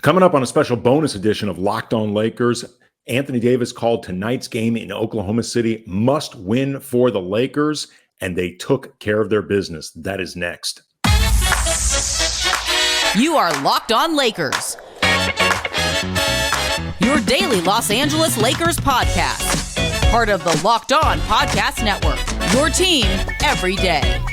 Coming up on a special bonus edition of Locked On Lakers, Anthony Davis called tonight's game in Oklahoma City must win for the Lakers, and they took care of their business. That is next. You are Locked On Lakers, your daily Los Angeles Lakers podcast. Part of the Locked On Podcast Network, your team every day.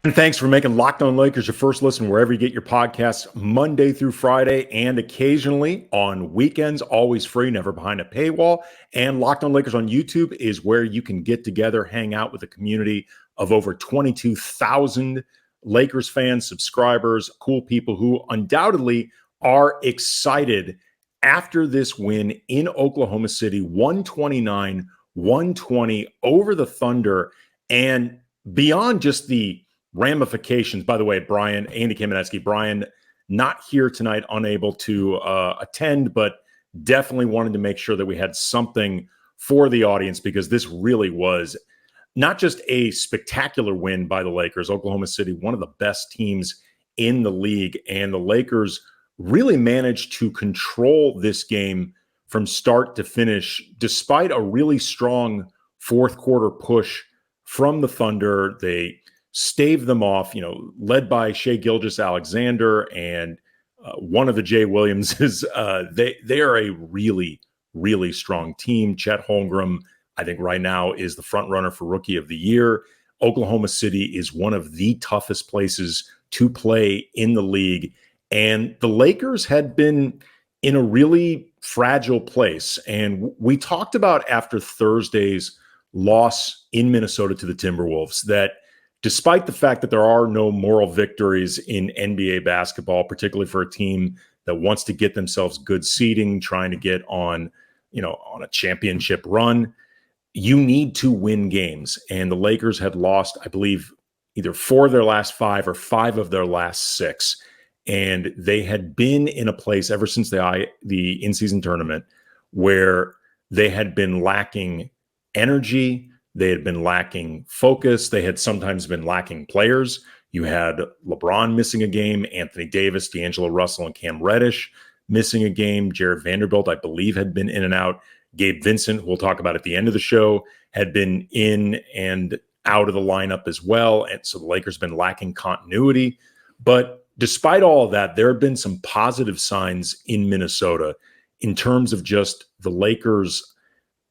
And thanks for making Locked On Lakers your first listen wherever you get your podcasts, Monday through Friday, and occasionally on weekends, always free, never behind a paywall. And Locked On Lakers on YouTube is where you can get together, hang out with a community of over 22,000 Lakers fans, subscribers, cool people who undoubtedly are excited after this win in Oklahoma City, 129-120 over the Thunder. And beyond just the ramifications, by the way, Andy Kamenetsky, Brian, not here tonight, unable to attend, but definitely wanted to make sure that we had something for the audience because this really was not just a spectacular win by the Lakers. Oklahoma City, one of the best teams in the league, and the Lakers really managed to control this game from start to finish, despite a really strong fourth quarter push from the Thunder. They staved them off, led by Shai Gilgeous-Alexander and one of the Jay Williamses. They are a really, really strong team. Chet Holmgren, I think right now, is the front runner for Rookie of the Year. Oklahoma City is one of the toughest places to play in the league. And the Lakers had been in a really fragile place. And we talked about after Thursday's loss in Minnesota to the Timberwolves that despite the fact that there are no moral victories in NBA basketball, particularly for a team that wants to get themselves good seeding, trying to get on a championship run, you need to win games. And the Lakers had lost, I believe, either 4 of their last 5 or 5 of their last 6. And they had been in a place ever since the in-season tournament where they had been lacking energy. They had been lacking focus. They had sometimes been lacking players. You had LeBron missing a game, Anthony Davis, D'Angelo Russell, and Cam Reddish missing a game. Jarred Vanderbilt, I believe, had been in and out. Gabe Vincent, who we'll talk about at the end of the show, had been in and out of the lineup as well. And so the Lakers have been lacking continuity. But despite all of that, there have been some positive signs in Minnesota in terms of just the Lakers,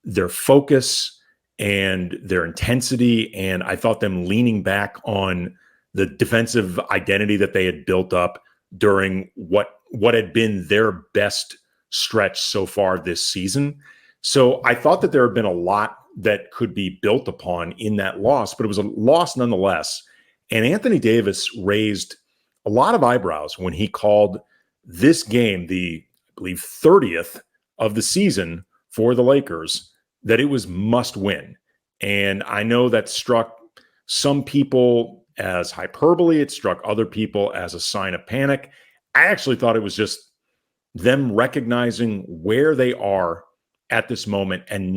their focus and their intensity. And I thought them leaning back on the defensive identity that they had built up during what had been their best stretch so far this season. So I thought that there had been a lot that could be built upon in that loss, but it was a loss nonetheless. And Anthony Davis raised a lot of eyebrows when he called this game, the, I believe, 30th of the season for the Lakers, that it was must win. And I know that struck some people as hyperbole. It struck other people as a sign of panic. I actually thought it was just them recognizing where they are at this moment and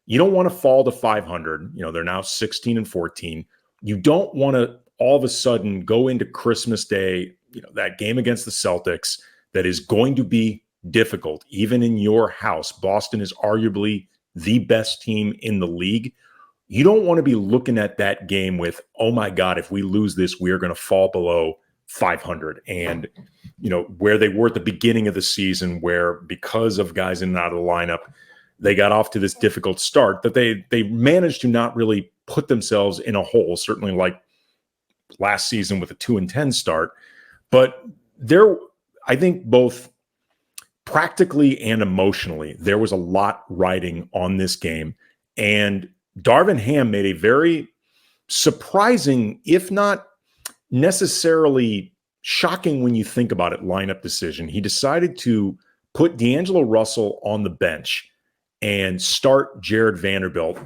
you don't want to fall to 500. They're now 16-14. You don't want to all of a sudden go into Christmas Day, that game against the Celtics that is going to be difficult, even in your house. Boston is arguably the best team in the league. You don't want to be looking at that game with, oh my God, if we lose this, we are going to fall below 500. And, where they were at the beginning of the season, where because of guys in and out of the lineup, they got off to this difficult start that they managed to not really put themselves in a hole, certainly like last season with a 2-10 start. But I think both practically and emotionally, there was a lot riding on this game. And Darvin Ham made a very surprising, if not necessarily shocking when you think about it, lineup decision. He decided to put D'Angelo Russell on the bench and start Jarred Vanderbilt.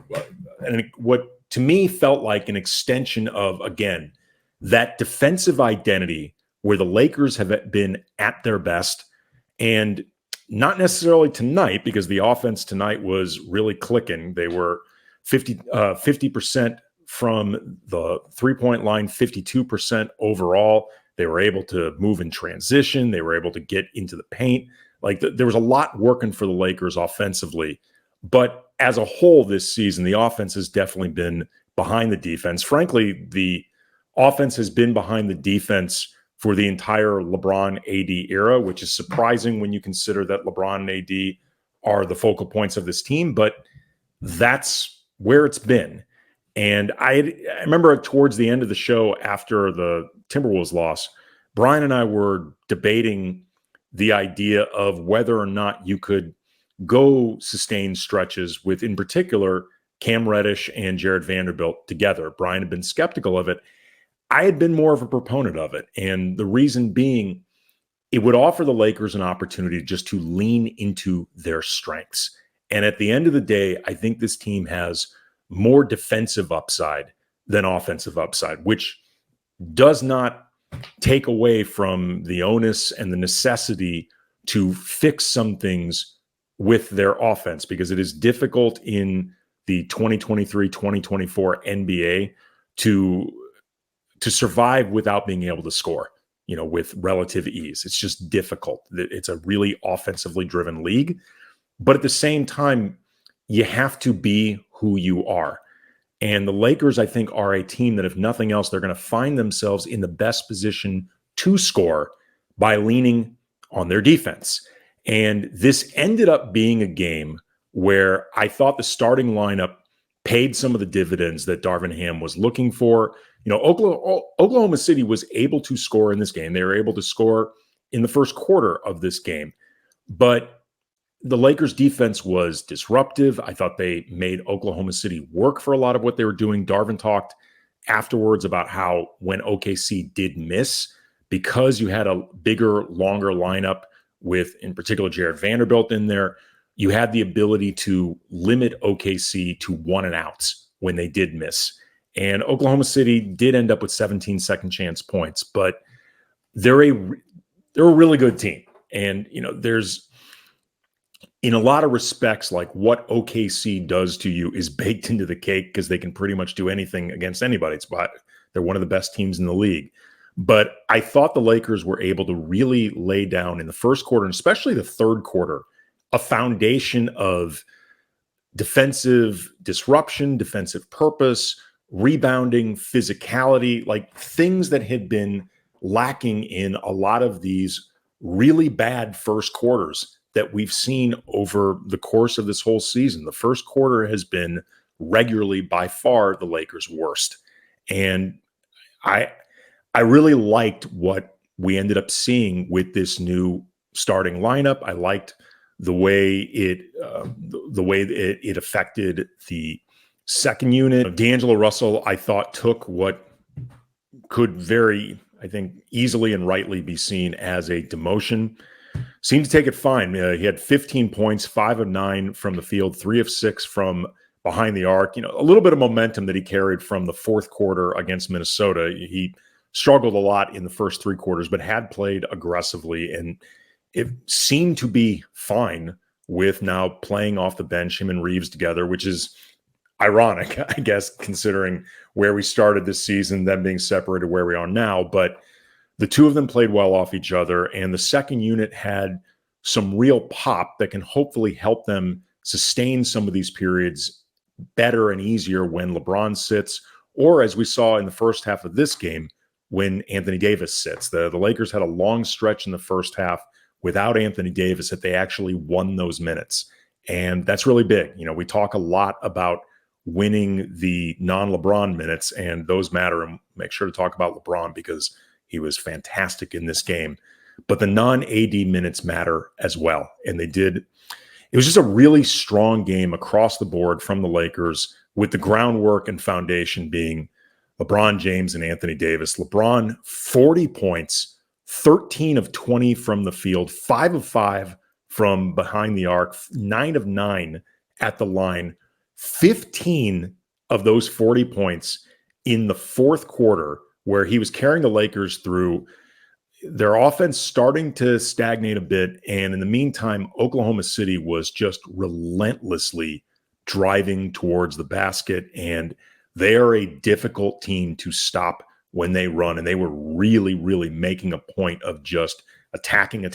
And what to me felt like an extension of, again, that defensive identity where the Lakers have been at their best. And not necessarily tonight, because the offense tonight was really clicking. They were 50% from the three-point line, 52% overall. They were able to move in transition. They were able to get into the paint. Like there was a lot working for the Lakers offensively. But as a whole this season, the offense has definitely been behind the defense. Frankly, the offense has been behind the defense for the entire LeBron AD era, which is surprising when you consider that LeBron and AD are the focal points of this team, but that's where it's been. And I remember towards the end of the show after the Timberwolves loss, Brian and I were debating the idea of whether or not you could go sustained stretches with, in particular, Cam Reddish and Jarred Vanderbilt together. Brian had been skeptical of it. I had been more of a proponent of it. And the reason being, it would offer the Lakers an opportunity just to lean into their strengths. And at the end of the day, I think this team has more defensive upside than offensive upside, which does not take away from the onus and the necessity to fix some things with their offense, because it is difficult in the 2023-2024 NBA to survive without being able to score, with relative ease. It's just difficult. It's a really offensively driven league. But at the same time, you have to be who you are. And the Lakers, I think, are a team that, if nothing else, they're going to find themselves in the best position to score by leaning on their defense. And this ended up being a game where I thought the starting lineup paid some of the dividends that Darvin Ham was looking for. Oklahoma City was able to score in this game. They were able to score in the first quarter of this game. But the Lakers defense was disruptive. I thought they made Oklahoma City work for a lot of what they were doing. Darvin talked afterwards about how when OKC did miss, because you had a bigger, longer lineup with, in particular, Jarred Vanderbilt in there, you had the ability to limit OKC to one and outs when they did miss. And Oklahoma City did end up with 17 second chance points, but they're a really good team. And, there's, in a lot of respects, like what OKC does to you is baked into the cake because they can pretty much do anything against anybody. They're one of the best teams in the league. But I thought the Lakers were able to really lay down in the first quarter, and especially the third quarter, a foundation of defensive disruption, defensive purpose, rebounding, physicality, like things that had been lacking in a lot of these really bad first quarters that we've seen over the course of this whole season. The first quarter has been regularly by far the Lakers' worst. And I really liked what we ended up seeing with this new starting lineup. I liked the way it affected the second unit. D'Angelo Russell, I thought, took what could very, I think, easily and rightly be seen as a demotion. Seemed to take it fine. He had 15 points, 5 of 9 from the field, 3 of 6 from behind the arc. A little bit of momentum that he carried from the fourth quarter against Minnesota. He struggled a lot in the first 3 quarters, but had played aggressively, and it seemed to be fine with now playing off the bench, him and Reaves together, which is ironic, I guess, considering where we started this season, them being separated where we are now. But the two of them played well off each other, and the second unit had some real pop that can hopefully help them sustain some of these periods better and easier when LeBron sits, or as we saw in the first half of this game, when Anthony Davis sits. The Lakers had a long stretch in the first half without Anthony Davis that they actually won those minutes. And that's really big. We talk a lot about winning the non-LeBron minutes, and those matter. And make sure to talk about LeBron because he was fantastic in this game. But the non-AD minutes matter as well. And they did. It was just a really strong game across the board from the Lakers, with the groundwork and foundation being LeBron James and Anthony Davis. LeBron, 40 points, 13 of 20 from the field, 5 of 5 from behind the arc, 9 of 9 at the line, 15 of those 40 points in the fourth quarter, where he was carrying the Lakers through. Their offense starting to stagnate a bit, and in the meantime, Oklahoma City was just relentlessly driving towards the basket, and they are a difficult team to stop when they run. And they were really, really making a point of just attacking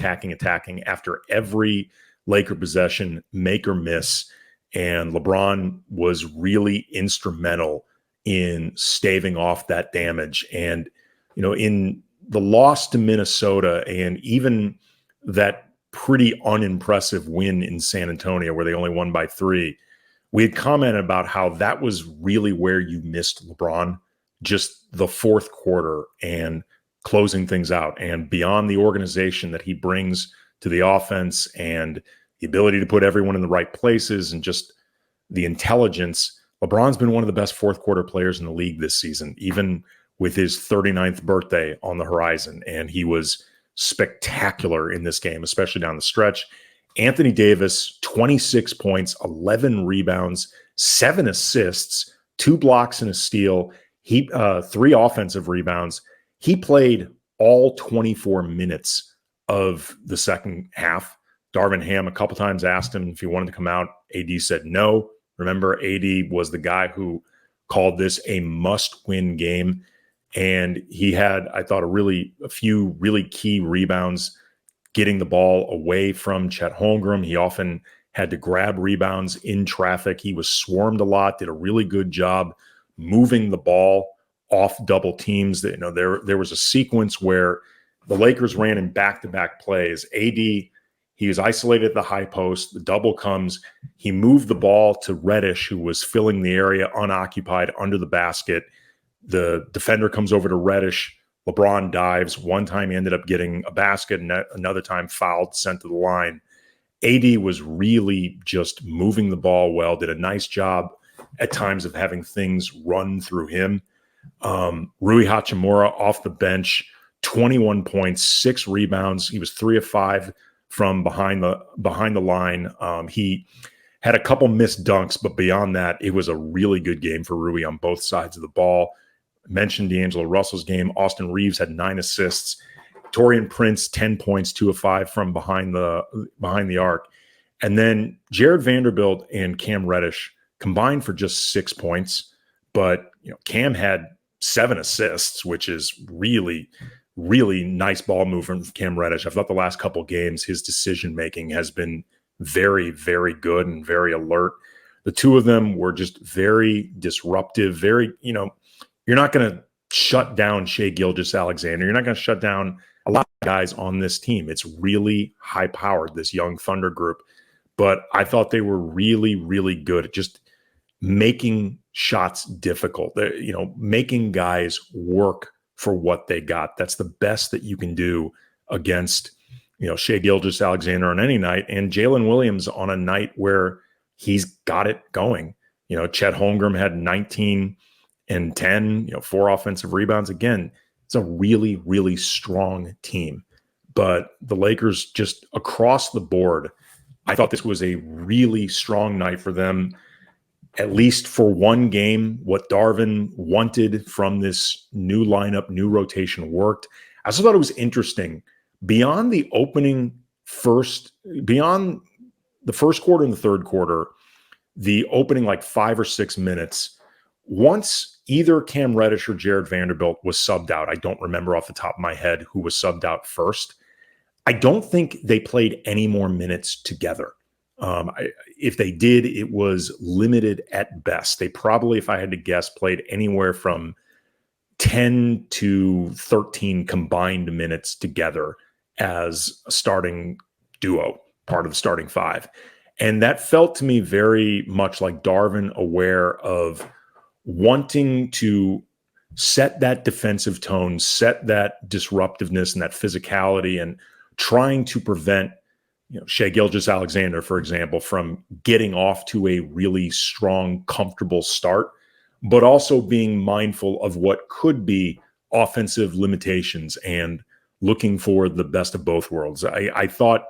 after every Laker possession, make or miss. And LeBron was really instrumental in staving off that damage. And, in the loss to Minnesota and even that pretty unimpressive win in San Antonio where they only won by 3, we had commented about how that was really where you missed LeBron, just the fourth quarter and closing things out, and beyond the organization that he brings to the offense and the ability to put everyone in the right places and just the intelligence. LeBron's been one of the best fourth quarter players in the league this season, even with his 39th birthday on the horizon. And he was spectacular in this game, especially down the stretch. Anthony Davis, 26 points, 11 rebounds, 7 assists, 2 blocks and a steal, 3 offensive rebounds. He played all 24 minutes of the second half. Darvin Ham a couple times asked him if he wanted to come out. AD said no. Remember, AD was the guy who called this a must-win game. And he had, I thought, a few really key rebounds, getting the ball away from Chet Holmgren. He often had to grab rebounds in traffic. He was swarmed a lot, did a really good job moving the ball off double teams. There was a sequence where the Lakers ran in back-to-back plays. AD, he was isolated at the high post. The double comes. He moved the ball to Reddish, who was filling the area unoccupied under the basket. The defender comes over to Reddish. LeBron dives. One time he ended up getting a basket, and another time fouled, sent to the line. AD was really just moving the ball well, did a nice job at times of having things run through him. Rui Hachimura off the bench, 21 points, 6 rebounds. He was 3 of 5 from behind the line. He had a couple missed dunks, but beyond that, it was a really good game for Rui on both sides of the ball. I mentioned D'Angelo Russell's game. Austin Reaves had 9 assists. Taurean Prince, 10 points, 2 of 5 from behind the arc. And then Jarred Vanderbilt and Cam Reddish combined for just 6 points. But Cam had 7 assists, which is really, really nice ball movement from Cam Reddish. I thought the last couple games, his decision-making has been very, very good and very alert. The two of them were just very disruptive, very, you're not going to shut down Shai Gilgeous-Alexander. You're not going to shut down a lot of guys on this team. It's really high-powered, this young Thunder group. But I thought they were really, really good at just making shots difficult. Making guys work for what they got. That's the best that you can do against, Shai Gilgeous-Alexander on any night, and Jalen Williams on a night where he's got it going. Chet Holmgren had 19 and 10, 4 offensive rebounds. Again, it's a really, really strong team. But the Lakers just across the board, I thought this was a really strong night for them. At least for one game, what Darvin wanted from this new lineup, new rotation worked. I also thought it was interesting. Beyond the first quarter and the third quarter, the opening 5 or 6 minutes, once either Cam Reddish or Jarred Vanderbilt was subbed out, I don't remember off the top of my head who was subbed out first. I don't think they played any more minutes together. If they did, it was limited at best. They probably, if I had to guess, played anywhere from 10 to 13 combined minutes together as a starting duo, part of the starting 5. And that felt to me very much like Darvin aware of wanting to set that defensive tone, set that disruptiveness and that physicality, and trying to prevent Shai Gilgeous-Alexander, for example, from getting off to a really strong, comfortable start, but also being mindful of what could be offensive limitations and looking for the best of both worlds. I thought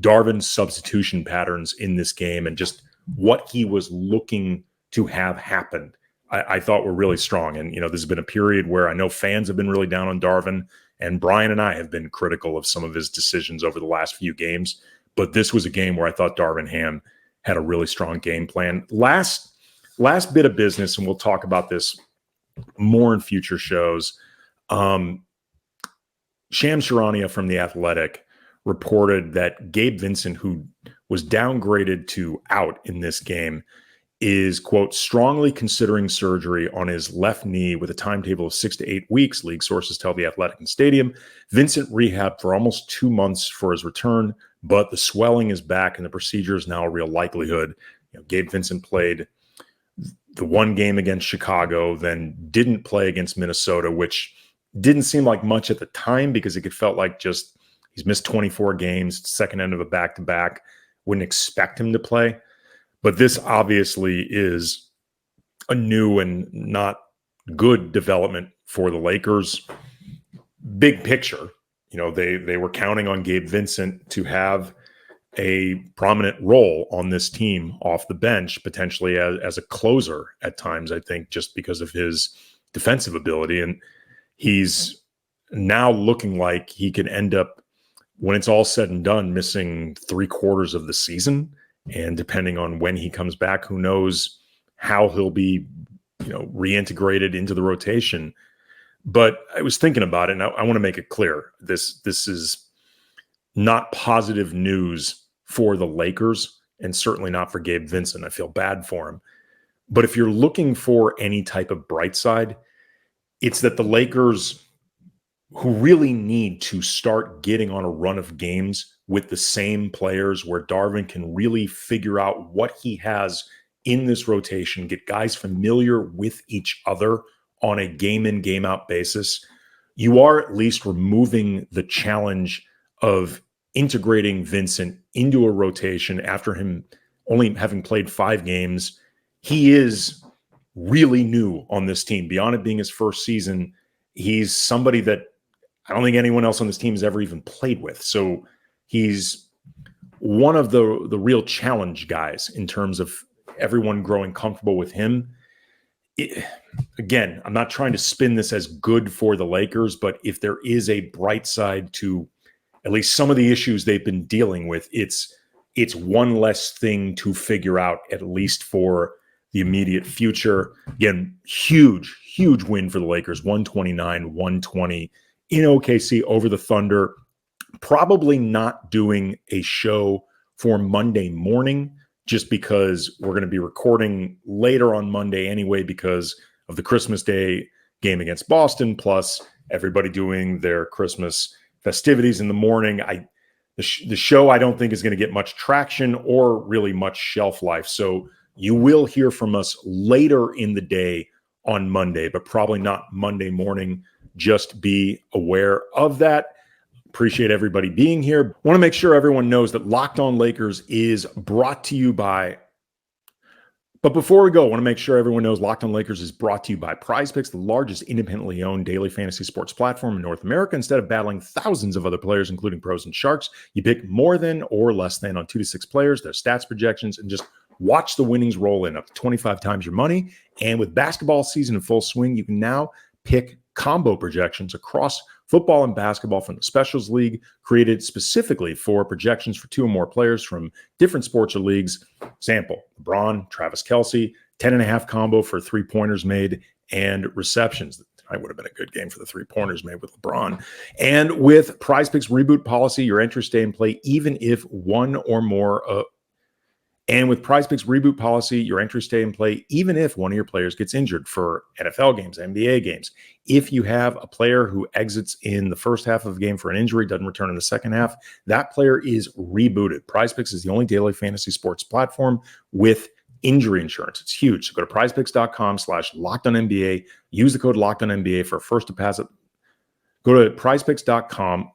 Darvin's substitution patterns in this game and just what he was looking to have happen, I thought were really strong. And, this has been a period where I know fans have been really down on Darvin, and Brian and I have been critical of some of his decisions over the last few games. But this was a game where I thought Darvin Ham had a really strong game plan. Last bit of business, and we'll talk about this more in future shows. Shams Charania from The Athletic reported that Gabe Vincent, who was downgraded to out in this game, is, quote, strongly considering surgery on his left knee with a timetable of 6 to 8 weeks, league sources tell The Athletic and Stadium. Vincent rehabbed for almost 2 months for his return, but the swelling is back and the procedure is now a real likelihood. Gabe Vincent played the one game against Chicago, then didn't play against Minnesota, which didn't seem like much at the time because it felt like just he's missed 24 games, second end of a back-to-back. Wouldn't expect him to play. But this obviously is a new and not good development for the Lakers. Big picture, they were counting on Gabe Vincent to have a prominent role on this team off the bench, potentially as a closer at times, I think, just because of his defensive ability. And he's now looking like he could end up, when it's all said and done, missing 3/4 of the season. And depending on when he comes back, who knows how he'll be, reintegrated into the rotation. But I was thinking about it, and I want to make it clear. This is not positive news for the Lakers, and certainly not for Gabe Vincent. I feel bad for him. But if you're looking for any type of bright side, it's that the Lakers, who really need to start getting on a run of games with the same players where Darvin can really figure out what he has in this rotation, get guys familiar with each other on a game in, game out basis, you are at least removing the challenge of integrating Vincent into a rotation after him only having played 5 games. He is really new on this team. Beyond it being his first season, he's somebody that I don't think anyone else on this team has ever even played with. So he's one of the real challenge guys in terms of everyone growing comfortable with him. Again, I'm not trying to spin this as good for the Lakers, but if there is a bright side to at least some of the issues they've been dealing with, it's one less thing to figure out, at least for the immediate future. Again, huge win for the Lakers, 129-120 in OKC over the Thunder. Probably not doing a show for Monday morning, just because we're going to be recording later on Monday anyway because of the Christmas Day game against Boston, plus everybody doing their Christmas festivities in the morning. The show I don't think is going to get much traction or really much shelf life. So you will hear from us later in the day on Monday, but probably not Monday morning. Just be aware of that. Appreciate everybody being here. Want to make sure everyone knows that Locked On Lakers is brought to you by... But before we go, I want to make sure everyone knows Locked On Lakers is brought to you by PrizePicks, the largest independently owned daily fantasy sports platform in North America. Instead of battling thousands of other players, including pros and sharks, you pick more than or less than on 2 to 6 players, their stats projections, and just watch the winnings roll in up to 25 times your money. And with basketball season in full swing, you can now pick combo projections across football and basketball from the Specials League, created specifically for projections for 2 or more players from different sports or leagues. Example, LeBron, Travis Kelce, 10.5 combo for 3-pointers made and receptions. Tonight would have been a good game for the 3-pointers made with LeBron. And with PrizePicks reboot policy, your entries stay in play even if one or more And with PrizePicks reboot policy, your entries stay in play even if one of your players gets injured for NFL games, NBA games. If you have a player who exits in the first half of a game for an injury, doesn't return in the second half, that player is rebooted. PrizePicks is the only daily fantasy sports platform with injury insurance. It's huge. So go to prizepicks.com/LockedOnNBA. Use the code LockedOnNBA for a first deposit. Go to prizepicks.com.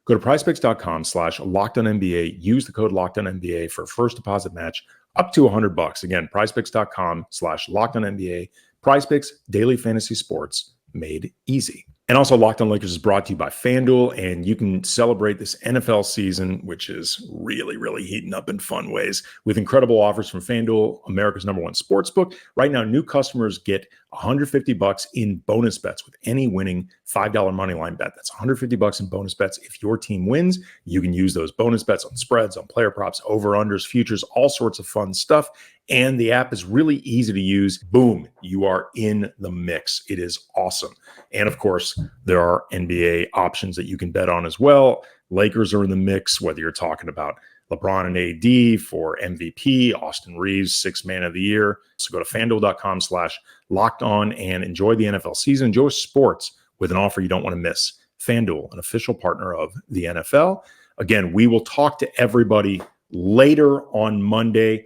Go to prizepicks.com/LockedOnNBA. Use the code LockedOnNBA for a first deposit match up to $100. Again, prizepicks.com/LockedOnNBA. PrizePicks, daily fantasy sports made easy. And also, Locked On Lakers is brought to you by FanDuel, and you can celebrate this NFL season, which is really, really heating up in fun ways, with incredible offers from FanDuel, America's #1 sportsbook. Right now, new customers get $150 in bonus bets with any winning $5 money line bet. That's $150 in bonus bets. If your team wins, you can use those bonus bets on spreads, on player props, over-unders, futures, all sorts of fun stuff. And the app is really easy to use. Boom, you are in the mix. It is awesome. And of course, there are NBA options that you can bet on as well. Lakers are in the mix, whether you're talking about LeBron and AD for MVP, Austin Reaves, 6th man of the year. So go to FanDuel.com/lockedon and enjoy the NFL season. Enjoy sports with an offer you don't want to miss. FanDuel, an official partner of the NFL. Again, we will talk to everybody later on Monday.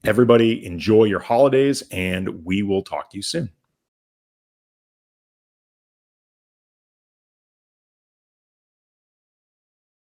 Everybody enjoy your holidays, and we will talk to you soon.